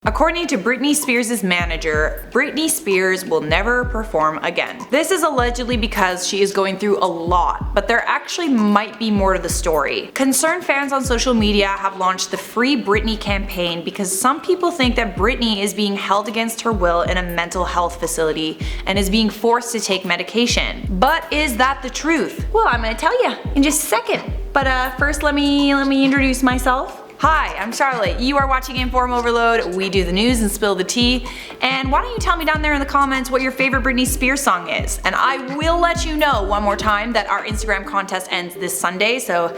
According to Britney Spears' manager, Britney Spears will never perform again. This is allegedly because she is going through a lot, but there actually might be more to the story. Concerned fans on social media have launched the Free Britney campaign because some people think that Britney is being held against her will in a mental health facility and is being forced to take medication. But is that the truth? Well, I'm gonna tell you in just a second. But first let me introduce myself. Hi, I'm Charlotte. You are watching InformOverload. We do the news and spill the tea. And why don't you tell me down there in the comments what your favorite Britney Spears song is? And I will let you know one more time that our Instagram contest ends this Sunday, so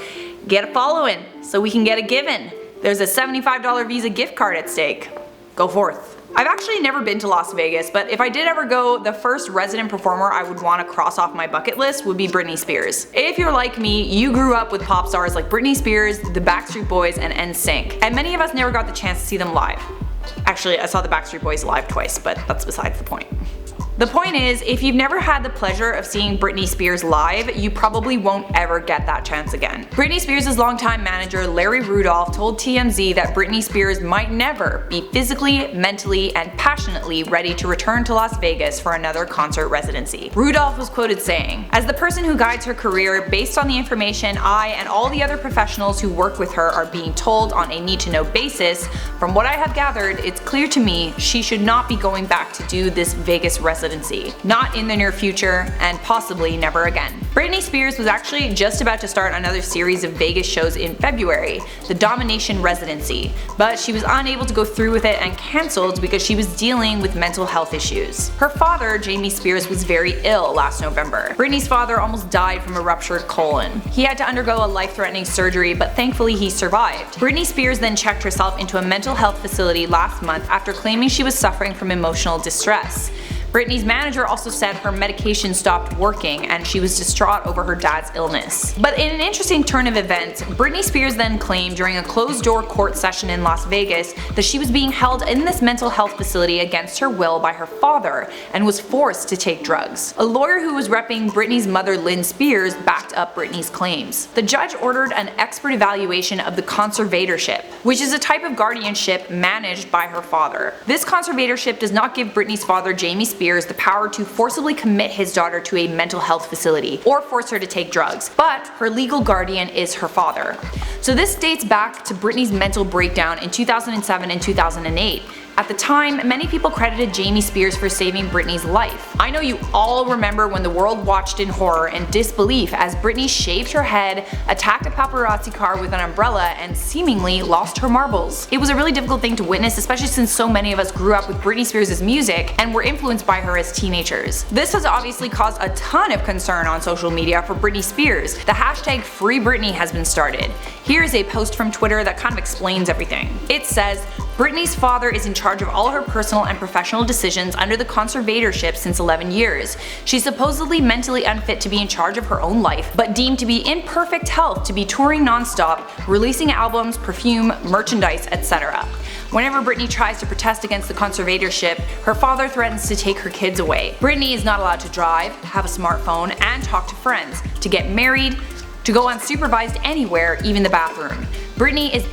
get a following so we can get a given. There's a $75 Visa gift card at stake. Go forth. I've actually never been to Las Vegas, but if I did ever go, the first resident performer I would want to cross off my bucket list would be Britney Spears. If you're like me, you grew up with pop stars like Britney Spears, the Backstreet Boys, and NSYNC, and many of us never got the chance to see them live. Actually, I saw the Backstreet Boys live twice, but that's besides the point. The point is, if you've never had the pleasure of seeing Britney Spears live, you probably won't ever get that chance again. Britney Spears' longtime manager Larry Rudolph told TMZ that Britney Spears might never be physically, mentally, and passionately ready to return to Las Vegas for another concert residency. Rudolph was quoted saying, "As the person who guides her career, based on the information I and all the other professionals who work with her are being told on a need-to-know basis, from what I have gathered, it's clear to me she should not be going back to do this Vegas residency. Not in the near future, and possibly never again." Britney Spears was actually just about to start another series of Vegas shows in February, the Domination Residency, but she was unable to go through with it and cancelled because she was dealing with mental health issues. Her father, Jamie Spears, was very ill last November. Britney's father almost died from a ruptured colon. He had to undergo a life-threatening surgery, but thankfully he survived. Britney Spears then checked herself into a mental health facility last month after claiming she was suffering from emotional distress. Britney's manager also said her medication stopped working and she was distraught over her dad's illness. But in an interesting turn of events, Britney Spears then claimed during a closed-door court session in Las Vegas that she was being held in this mental health facility against her will by her father and was forced to take drugs. A lawyer who was repping Britney's mother, Lynn Spears, backed up Britney's claims. The judge ordered an expert evaluation of the Conservatorship, which is a type of guardianship managed by her father. This conservatorship does not give Britney's father, Jamie Spears, the power to forcibly commit his daughter to a mental health facility or force her to take drugs, but her legal guardian is her father. So this dates back to Britney's mental breakdown in 2007 and 2008. At the time, many people credited Jamie Spears for saving Britney's life. I know you all remember when the world watched in horror and disbelief as Britney shaved her head, attacked a paparazzi car with an umbrella, and seemingly lost her marbles. It was a really difficult thing to witness, especially since so many of us grew up with Britney Spears' music and were influenced by her as teenagers. This has obviously caused a ton of concern on social media for Britney Spears. The hashtag #FreeBritney has been started. Here's a post from Twitter that kind of explains everything. It says, "Britney's father is in charge of all her personal and professional decisions under the conservatorship since 11 years. She's supposedly mentally unfit to be in charge of her own life, but deemed to be in perfect health to be touring non-stop, releasing albums, perfume, merchandise, etc. Whenever Britney tries to protest against the conservatorship, her father threatens to take her kids away. Britney is not allowed to drive, have a smartphone, and talk to friends, to get married, to go unsupervised anywhere, even the bathroom. Britney is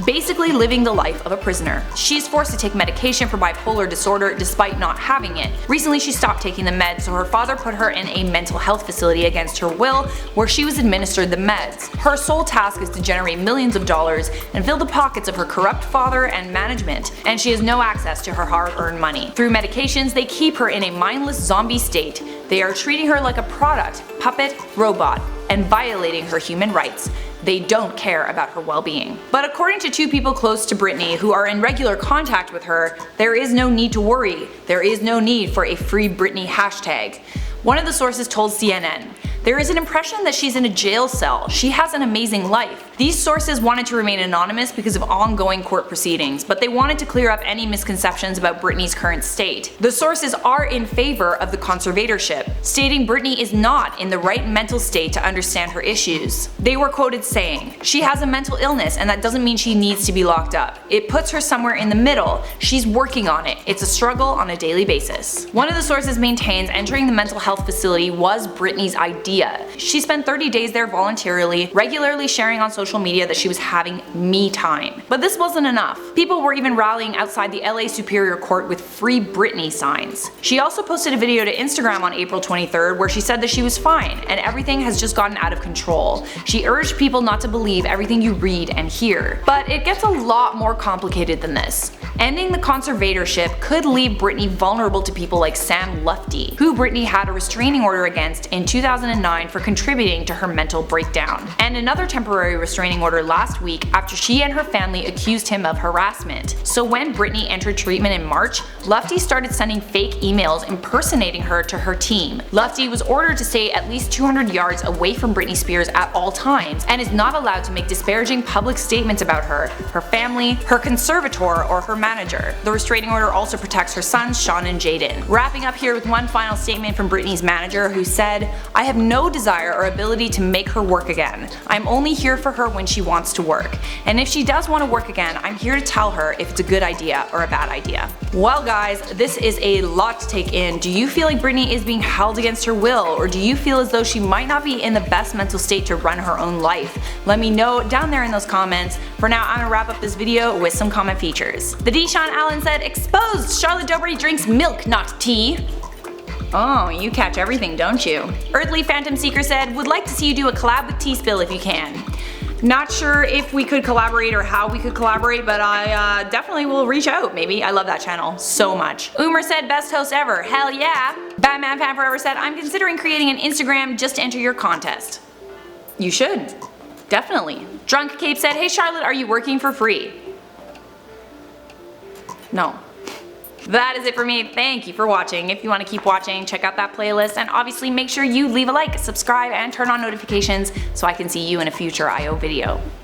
basically living the life of a prisoner. She's forced to take medication for bipolar disorder despite not having it. Recently she stopped taking the meds, so her father put her in a mental health facility against her will where she was administered the meds. Her sole task is to generate millions of dollars and fill the pockets of her corrupt father and management, and she has no access to her hard-earned money. Through medications, they keep her in a mindless zombie state. They are treating her like a product, puppet, robot, and violating her human rights. They don't care about her well-being." But according to two people close to Britney who are in regular contact with her, there is no need to worry. There is no need for a Free Britney hashtag. One of the sources told CNN, "There is an impression that she's in a jail cell. She has an amazing life." These sources wanted to remain anonymous because of ongoing court proceedings, but they wanted to clear up any misconceptions about Britney's current state. The sources are in favor of the conservatorship, stating Britney is not in the right mental state to understand her issues. They were quoted saying, "She has a mental illness and that doesn't mean she needs to be locked up. It puts her somewhere in the middle. She's working on it. It's a struggle on a daily basis." One of the sources maintains entering the mental health facility was Britney's idea. She spent 30 days there voluntarily, regularly sharing on social social media that she was having me time. But this wasn't enough. People were even rallying outside the LA Superior Court with Free Britney signs. She also posted a video to Instagram on April 23rd where she said that she was fine and everything has just gotten out of control. She urged people not to believe everything you read and hear. But it gets a lot more complicated than this. Ending the conservatorship could leave Britney vulnerable to people like Sam Lufty, who Britney had a restraining order against in 2009 for contributing to her mental breakdown, and another temporary restraining order last week after she and her family accused him of harassment. So when Britney entered treatment in March, Lufty started sending fake emails impersonating her to her team. Lufty was ordered to stay at least 200 yards away from Britney Spears at all times and is not allowed to make disparaging public statements about her, her family, her conservator, or her manager. The restraining order also protects her sons Sean and Jaden. Wrapping up here with one final statement from Britney's manager, who said, "I have no desire or ability to make her work again. I'm only here for her when she wants to work. And if she does want to work again, I'm here to tell her if it's a good idea or a bad idea." Well guys, this is a lot to take in. Do you feel like Britney is being held against her will, or do you feel as though she might not be in the best mental state to run her own life? Let me know down there in those comments. For now, I'm gonna wrap up this video with some comment features. The Deshaun Allen said, "Exposed! Charlotte Doherty drinks milk, not tea." Oh, you catch everything, don't you? Earthly Phantom Seeker said, "Would like to see you do a collab with T-Spill if you can." Not sure if we could collaborate or how we could collaborate, but I definitely will reach out, maybe. I love that channel so much. Umer said, "Best host ever." Hell yeah. Batman Fan Forever said, "I'm considering creating an Instagram just to enter your contest." You should. Definitely. Drunk Cape said, "Hey Charlotte, are you working for free?" No. That is it for me. Thank you for watching. If you want to keep watching, check out that playlist, and obviously make sure you leave a like, subscribe, and turn on notifications so I can see you in a future IO video.